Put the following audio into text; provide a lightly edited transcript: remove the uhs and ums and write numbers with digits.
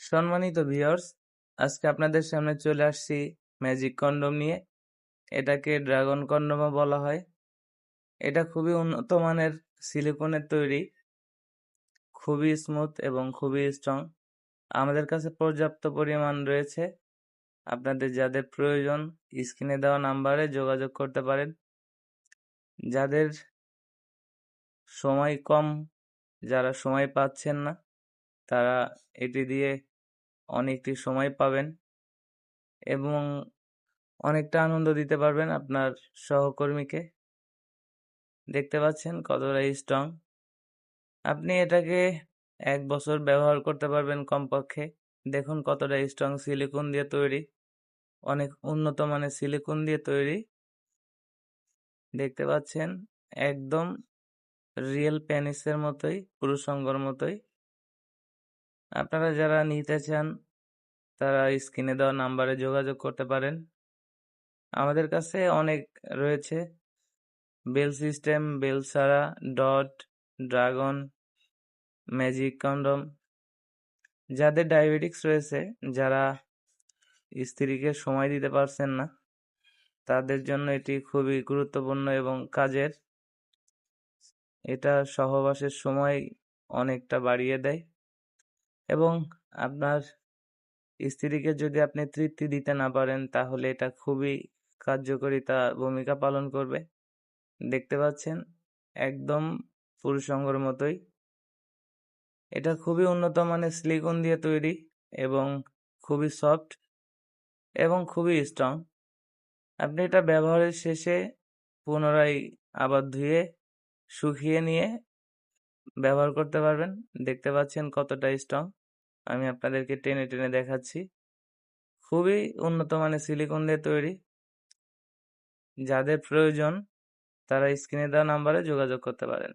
সম্মানিত ভিউয়ার্স, আজকে আপনাদের সামনে চলে আসছি ম্যাজিক কন্ডম নিয়ে। এটাকে ড্রাগন কন্ডমও বলা হয়। এটা খুবই উন্নত মানের সিলিকনের তৈরি, খুবই স্মুথ এবং খুবই স্ট্রং। আমাদের কাছে পর্যাপ্ত পরিমাণ রয়েছে। আপনাদের যাদের প্রয়োজন স্ক্রিনে দেওয়া নাম্বারে যোগাযোগ করতে পারেন। যাদের সময় কম, যারা সময় পাচ্ছেন না, তারা এটি দিয়ে অনেকটি সময় পাবেন এবং অনেকটা আনন্দ দিতে পারবেন আপনার সহকর্মীকে। দেখতে পাচ্ছেন কতটা স্ট্রং। আপনি এটাকে 1 বছর ব্যবহার করতে পারবেন কমপক্ষে। দেখুন কতটা স্ট্রং, সিলিকন দিয়ে তৈরি, অনেক উন্নত মানের সিলিকন দিয়ে তৈরি। দেখতে পাচ্ছেন একদম রিয়েল পেনিসের মতোই, পুরুষাঙ্গর মতোই। আপনারা যারা নিতে চান তারা স্ক্রিনে দেওয়া নাম্বারে যোগাযোগ করতে পারেন। আমাদের কাছে অনেক রয়েছে: বেল সিস্টেম, বেল ছাড়া, ডট, ড্রাগন, ম্যাজিক কন্ডম। যাদের ডায়াবেটিক্স রয়েছে, যারা স্ত্রীকে সময় দিতে পারছেন না, তাদের জন্য এটি খুবই গুরুত্বপূর্ণ এবং কাজের। এটা সহবাসের সময় অনেকটা বাড়িয়ে দেয় এবং আপনার স্ত্রীকে যদি আপনি তৃপ্তি দিতে না পারেন, তাহলে এটা খুবই কার্যকারিতা ভূমিকা পালন করবে। দেখতে পাচ্ছেন একদম পুরুষাঙ্গর মতোই। এটা খুবই উন্নত মানের সিলিকন দিয়ে তৈরি এবং খুবই সফট এবং খুবই স্ট্রং। আপনি এটা ব্যবহারের শেষে পুনরায় আবার ধুয়ে শুকিয়ে নিয়ে ব্যবহার করতে পারবেন। দেখতে পাচ্ছেন কতটা স্ট্রং। আমি আপনাদেরকে টেনে টেনে দেখাচ্ছি। খুবই উন্নত মানের সিলিকন দিয়ে তৈরি। যাদের প্রয়োজন তারা স্ক্রিনে দেওয়া নাম্বারে যোগাযোগ করতে পারেন।